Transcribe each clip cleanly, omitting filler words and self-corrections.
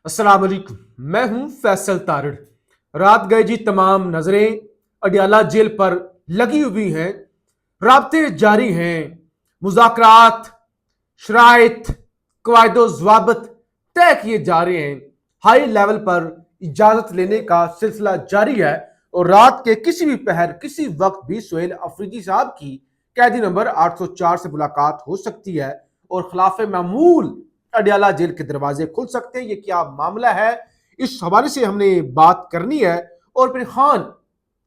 अस्सलाम वालेकुम। मैं हूं फैसल तारड़। रात गए जी तमाम नजरें अडियाला जेल पर लगी हुई हैं। राब्ते जारी हैं, मुज़ाकरात, शराइत, कवायदो ज़वाबत तय किए जा रहे हैं। हाई लेवल पर इजाजत लेने का सिलसिला जारी है और रात के किसी भी पहर किसी वक्त भी सुहेल अफरीदी साहब की कैदी नंबर 804 से मुलाकात हो सकती है और खिलाफ मामूल अडियाला जेल के दरवाजे खुल सकते हैं। ये क्या मामला है, इस हवाले से हमने बात करनी है। और फिर खान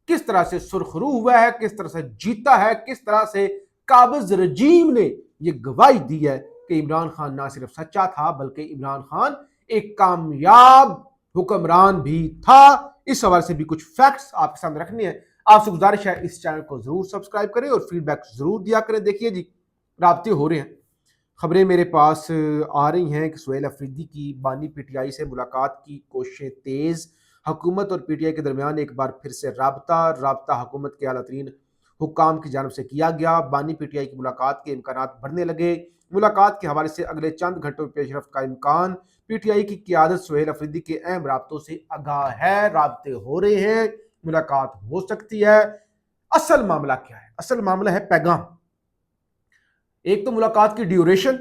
किस तरह से सुरखरू हुआ है, किस तरह से जीता है, किस तरह से काबिज रजीम ने ये गवाही दी है कि इमरान खान ना सिर्फ सच्चा था बल्कि इमरान खान एक कामयाब हुक्मरान भी था। इस हवाले से भी कुछ फैक्ट्स आपके सामने रखने हैं। आपसे गुजारिश है इस चैनल को जरूर सब्सक्राइब करें और फीडबैक जरूर दिया करें। देखिए जी, राब्ते हो रहे हैं, खबरें मेरे पास आ रही हैं कि सुहेल अफरीदी की बानी पीटीआई से मुलाकात की कोशिशें तेज। हुकूमत और पीटीआई के दरमियान एक बार फिर से राबता हुकूमत के आला तरीन हुक्काम की जानब से किया गया। बानी पीटीआई की मुलाकात के इम्कान बढ़ने लगे। मुलाकात के हवाले से अगले चंद घंटों में पेशरफ का इम्कान। पीटीआई की क़यादत सुहेल अफरीदी के अहम राब्तों से आगाह है, राब्ते हो रहे हैं, मुलाकात हो सकती है। असल मामला क्या है? असल मामला है पैगाम। एक तो मुलाकात की ड्यूरेशन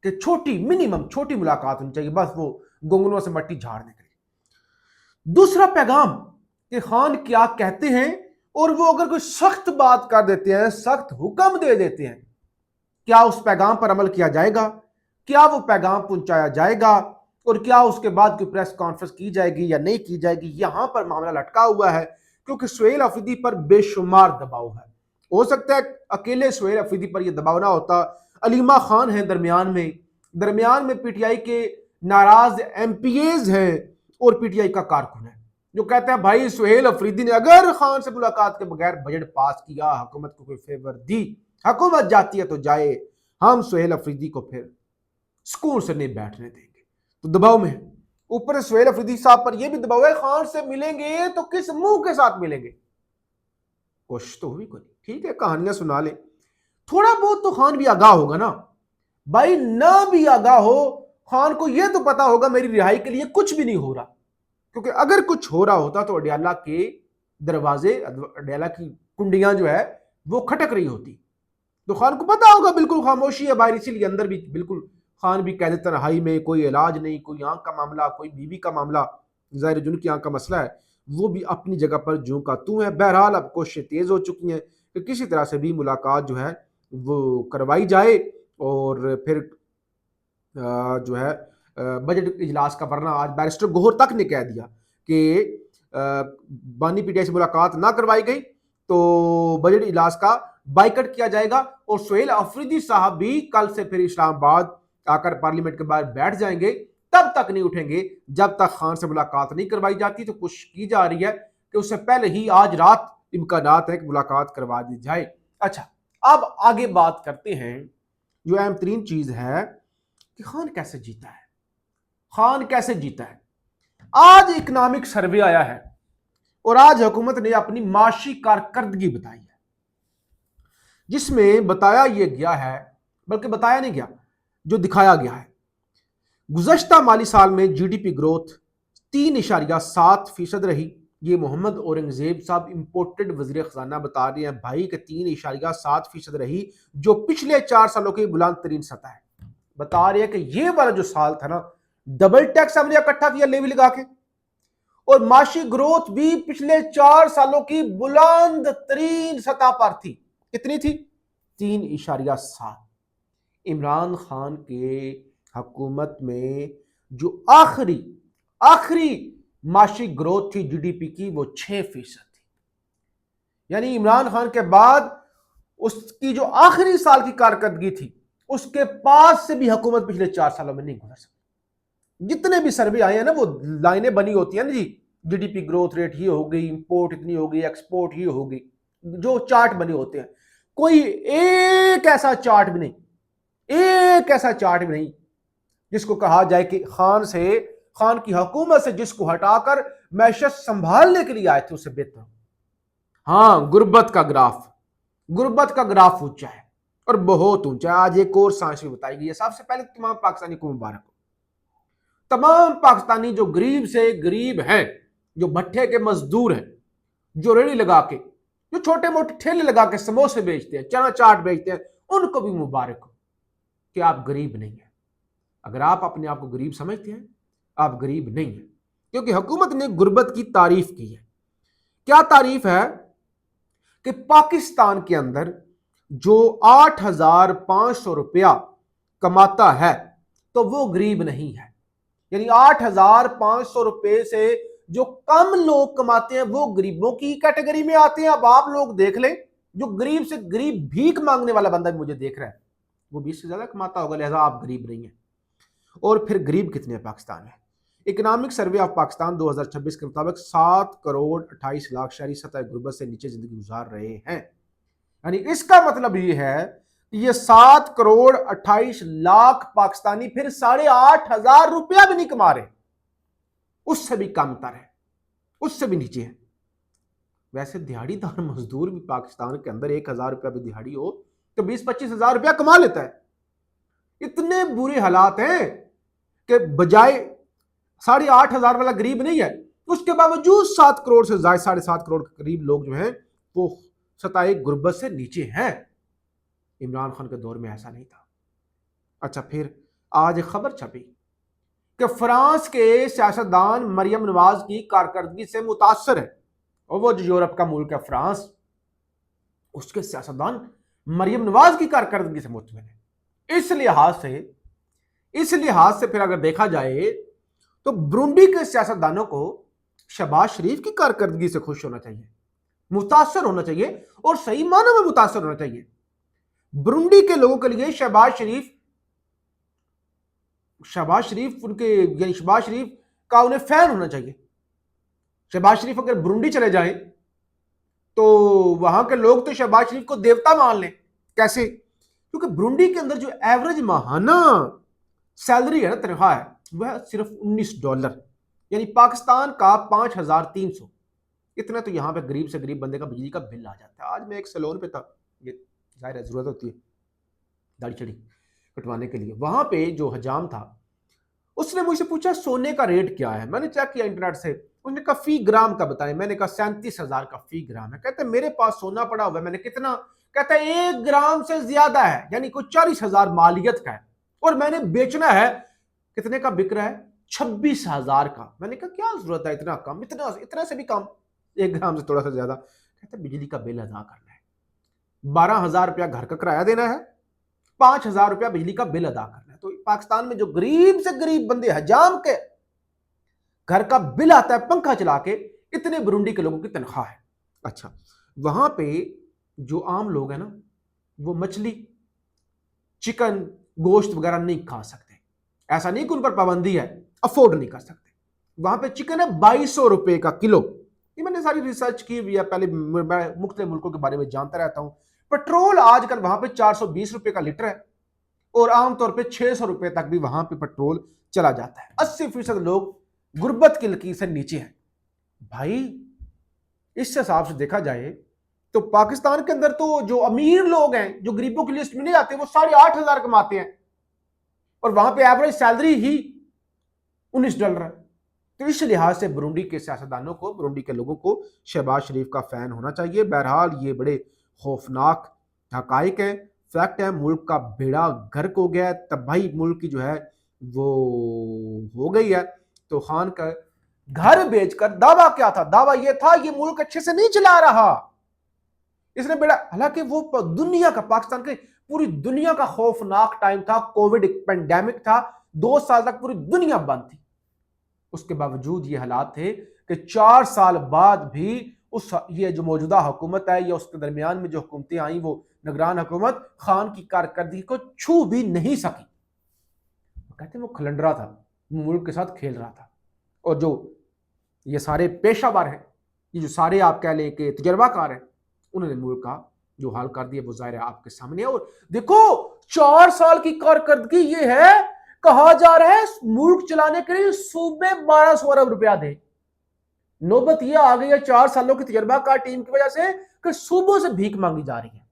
कि छोटी मिनिमम छोटी मुलाकात होनी चाहिए, बस वो गोंगलों से मट्टी झाड़ने के लिए। दूसरा पैगाम कि खान क्या कहते हैं और वो अगर कोई सख्त बात कर देते हैं, सख्त हुक्म दे देते हैं, क्या उस पैगाम पर अमल किया जाएगा? क्या वो पैगाम पहुंचाया जाएगा? और क्या उसके बाद कोई प्रेस कॉन्फ्रेंस की जाएगी या नहीं की जाएगी? यहां पर मामला लटका हुआ है क्योंकि सुहेल अफरीदी पर बेशुमार दबाव है। हो सकता है अकेले सुहेल अफरीदी पर यह दबाव ना होता, अलीमा खान है दरमियान में पीटीआई के नाराज एमपीएज हैं और पीटीआई का कारकुन है जो कहता है भाई सुहेल अफरीदी ने अगर खान से मुलाकात के बगैर बजट पास किया, हुकूमत को कोई फेवर दी, हुकूमत जाती है तो जाए, हम सुहेल अफरीदी को फिर सुकून से नहीं बैठने देंगे। तो दबाव में ऊपर सुहेल अफरीदी साहब पर यह भी दबाव है, खान से मिलेंगे तो किस मुंह के साथ मिलेंगे? कोशिश तो हुई कोई, ठीक है, कहानियां सुना ले, थोड़ा बहुत तो खान भी आगाह होगा ना भाई। ना भी आगाह हो, खान को यह तो पता होगा मेरी रिहाई के लिए कुछ भी नहीं हो रहा, क्योंकि अगर कुछ हो रहा होता तो अडियाला के दरवाजे, अडियाला की कुंडियां जो है वो खटक रही होती। तो खान को पता होगा बिल्कुल खामोशी है बाहर, इसीलिए अंदर भी बिल्कुल खान भी कह देता तन्हाई में, कोई इलाज नहीं, कोई आंख का मामला, कोई बीवी का मामला, जाहिर जुन की आंख का मसला है, वो भी अपनी जगह पर जूं का तू है। बहरहाल अब कोशिशें तेज हो चुकी हैं कि किसी तरह से भी मुलाकात जो है वो करवाई जाए और फिर जो है बजट इजलास का, वरना आज बैरिस्टर गोहर तक ने कह दिया कि बानी पीटीआई से मुलाकात ना करवाई गई तो बजट इजलास का बाइकआउट किया जाएगा और सुहेल अफरीदी साहब भी कल से फिर इस्लामाबाद आकर पार्लियामेंट के बाहर बैठ जाएंगे, तब तक नहीं उठेंगे जब तक खान से मुलाकात नहीं करवाई जाती। तो कोशिश की जा रही है कि उससे पहले ही आज रात इम्कानात है कि मुलाकात करवा दी जाए। अच्छा, अब आगे बात करते हैं, जो अहम तरीन चीज है कि खान कैसे जीता है। खान कैसे जीता है? आज इकोनॉमिक सर्वे आया है और आज हुकूमत ने अपनी माशी कारकर्दगी बताई है, जिसमें बताया यह गया है, बल्कि बताया नहीं गया, जो दिखाया गया है, गुज़श्ता माली साल में जीडीपी ग्रोथ 3.7% रही। ये मोहम्मद औरंगजेब साहब इंपोर्टेड वजीर खजाना बता रहे हैं भाई कि 3.7% रही, जो पिछले 4 सालों की बुलंद तरीन सतह है। बता रहे हैं कि ये वाला जो साल था ना, डबल टैक्स हमने इकट्ठा किया लेवी लगा के, और माशी ग्रोथ भी पिछले 4 सालों की बुलंद तरीन सतह पर थी। कितनी थी? 3.7। इमरान खान के हुकूमत में जो आखिरी माशी ग्रोथ थी जीडीपी की, वो 6% थी। यानी इमरान खान के बाद उसकी जो आखिरी साल की कारकर्दगी थी, उसके पास से भी हुकूमत पिछले 4 सालों में नहीं गुजर सकती। जितने भी सर्वे आए हैं ना, वो लाइनें बनी होती है ना जी, जीडीपी ग्रोथ रेट ही हो गई, इंपोर्ट इतनी हो गई, एक्सपोर्ट ही हो गई, जो चार्ट बने होते हैं, कोई एक ऐसा चार्ट भी नहीं जिसको कहा जाए कि खान की हुकूमत से जिसको हटाकर मैशत संभालने के लिए आए थे उससे बेहतर। हाँ, गुर्बत का ग्राफ ऊंचा है और बहुत ऊंचा है। आज एक और सांस भी बताई गई है। सबसे पहले तमाम पाकिस्तानी को मुबारक हो। तमाम पाकिस्तानी जो गरीब से गरीब हैं, जो भट्टे के मजदूर हैं, जो रेड़ी लगा के, जो छोटे मोटे ठेले लगा के समोसे बेचते हैं, चना चाट बेचते हैं, उनको भी मुबारक हो कि आप गरीब नहीं हैं। अगर आप अपने आप को गरीब समझते हैं, आप गरीब नहीं हैं, क्योंकि हुकूमत ने गुर्बत की तारीफ की है। क्या तारीफ है कि पाकिस्तान के अंदर जो 8,500 रुपया कमाता है तो वो गरीब नहीं है। यानी 8,500 रुपए से जो कम लोग कमाते हैं वो गरीबों की कैटेगरी में आते हैं। अब आप लोग देख लें, जो गरीब से गरीब भीख मांगने वाला बंदा भी मुझे देख रहा है, वो 20 से ज्यादा कमाता होगा, लिहाजा आप गरीब नहीं है। और फिर गरीब कितने हैं पाकिस्तान में? इकोनॉमिक सर्वे ऑफ पाकिस्तान 2026 के मुताबिक 7 करोड़ 28 लाख शहरी सतह गुर्बत से नीचे जिंदगी गुजार रहे हैं। यानी इसका मतलब ये है कि ये 7 करोड़ 28 लाख पाकिस्तानी फिर 8,500 रुपया भी नहीं कमा रहे, उससे भी कम तर है, उससे भी नीचे है। वैसे दिहाड़ीदार मजदूर भी पाकिस्तान के अंदर 1,000 रुपया भी दिहाड़ी हो तो 20-25 हजार रुपया कमा लेता है। इतने बुरे हालात हैं कि बजाय 8,500 वाला गरीब नहीं है, उसके बावजूद 7 करोड़ से ज्यादा 7.5 करोड़ के करीब लोग जो हैं वो सताए गुर्बत से नीचे हैं। इमरान खान के दौर में ऐसा नहीं था। अच्छा, फिर आज खबर छपी कि फ्रांस के सियासतदान मरियम नवाज की कारकर्दगी से मुतासर है, और वो जो यूरोप का मुल्क है फ्रांस, उसके सियासतदान मरियम नवाज की कारकर्दगी से मुतमिन है। इस लिहाज से फिर अगर देखा जाए तो ब्रुंडी के सियासतदानों को शहबाज शरीफ की कारकर्दगी से खुश होना चाहिए, मुतासर होना चाहिए, और सही मानों में मुतासर होना चाहिए। ब्रुंडी के लोगों के लिए शहबाज शरीफ का उन्हें फैन होना चाहिए। शहबाज शरीफ अगर ब्रुंडी चले जाएं तो वहां के लोग तो शहबाज शरीफ को देवता मान लें। कैसे? क्योंकि ब्रुंडी के अंदर जो एवरेज माहाना सैलरी है ना, तनख्वाह है, वह सिर्फ $19, यानी पाकिस्तान का 5,300। इतना तो यहां पे गरीब से गरीब बंदे का बिजली का बिल आ जाता है। आज मैं एक सैलून पे था, ये जाहिर है जरूरत होती है दाढ़ी चढ़ी कटवाने के लिए, वहां पे जो हजाम था उसने मुझसे पूछा सोने का रेट क्या है। मैंने चेक किया इंटरनेट से, उसने कहा फी ग्राम का बताएं। मैंने कहा 37,000 का फी ग्राम है। कहते मेरे पास सोना पड़ा हुआ है। मैंने कितना? कहता है 1 ग्राम से ज्यादा है, यानी कोई 40,000 मालियत का है, और मैंने बेचना है। कितने का बिक रहा है? 26,000 का। मैंने कहा क्या जरूरत है इतना कम, इतना से भी कम, 1 ग्राम से थोड़ा सा ज्यादा। कहते बिजली का बिल अदा करना है, 12,000 रुपया घर का किराया देना है, 5,000 रुपया बिजली का बिल अदा करना है। तो पाकिस्तान में जो गरीब से गरीब बंदे हजाम के घर का बिल आता है पंखा चला के, इतने बुरुंडी के लोगों की तनख्वाह है। अच्छा, वहां पे जो आम लोग हैं ना, वो मछली, चिकन, गोश्त वगैरह नहीं खा सकते। ऐसा नहीं कि उन पर पाबंदी है, अफोर्ड नहीं कर सकते। वहां पे चिकन है 2,200 रुपए का किलो। ये मैंने सारी रिसर्च की हुई है, पहले मैं मुख्तलिफ मुल्कों के बारे में जानता रहता हूं। पेट्रोल आजकल वहां पे 420 रुपए का लीटर है, और आमतौर पे 600 रुपए तक भी वहां पे पेट्रोल चला जाता है। 80% लोग गुर्बत की लकीर से नीचे हैं। भाई इस हिसाब से देखा जाए तो पाकिस्तान के अंदर तो जो अमीर लोग हैं, जो गरीबों की लिस्ट में नहीं आते, वो 8,500 कमाते हैं, और वहां पे एवरेज सैलरी ही $19 है। तो इस लिहाज से बुरुंडी के सियासतदानों को, बुरुंडी के लोगों को शहबाज शरीफ का फैन होना चाहिए। बहरहाल ये बड़े खौफनाक हकाइक है, फैक्ट है। मुल्क का बेड़ा गर्क हो गया है, तबाही मुल्क की जो है वो हो गई है। तो खान का घर बेचकर दावा क्या था? दावा ये था ये मुल्क अच्छे से नहीं चला रहा, इसने बेड़ा, हालांकि वो दुनिया का, पाकिस्तान के पूरी दुनिया का खौफनाक टाइम था, कोविड पेंडेमिक था, 2 साल तक पूरी दुनिया बंद थी। उसके बावजूद ये हालात थे कि 4 साल बाद भी ये जो मौजूदा हुकूमत है या उसके दरमियान में जो हुकूमतें आई, वो निगरान हुकूमत खान की कारकर्दगी को छू भी नहीं सकी। कहते वो खलंडरा था, मुल्क के साथ खेल रहा था। और जो ये सारे पेशावर हैं, ये जो सारे आप कह लें कि तजर्बाकार हैं, उन्होंने मुल्क का जो हाल कर दिया वो जाहिर है आपके सामने। और देखो 4 साल की कारकर्दगी ये है, कहा जा रहा है मुल्क चलाने के लिए सूबे 1,200 अरब रुपया दे। नौबत यह आ गई है 4 सालों की तजर्बाकार टीम की वजह से कि सूबों से भीख मांगी जा रही है।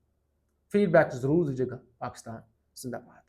फीडबैक जरूर दीजिएगा। पाकिस्तान जिंदाबाद।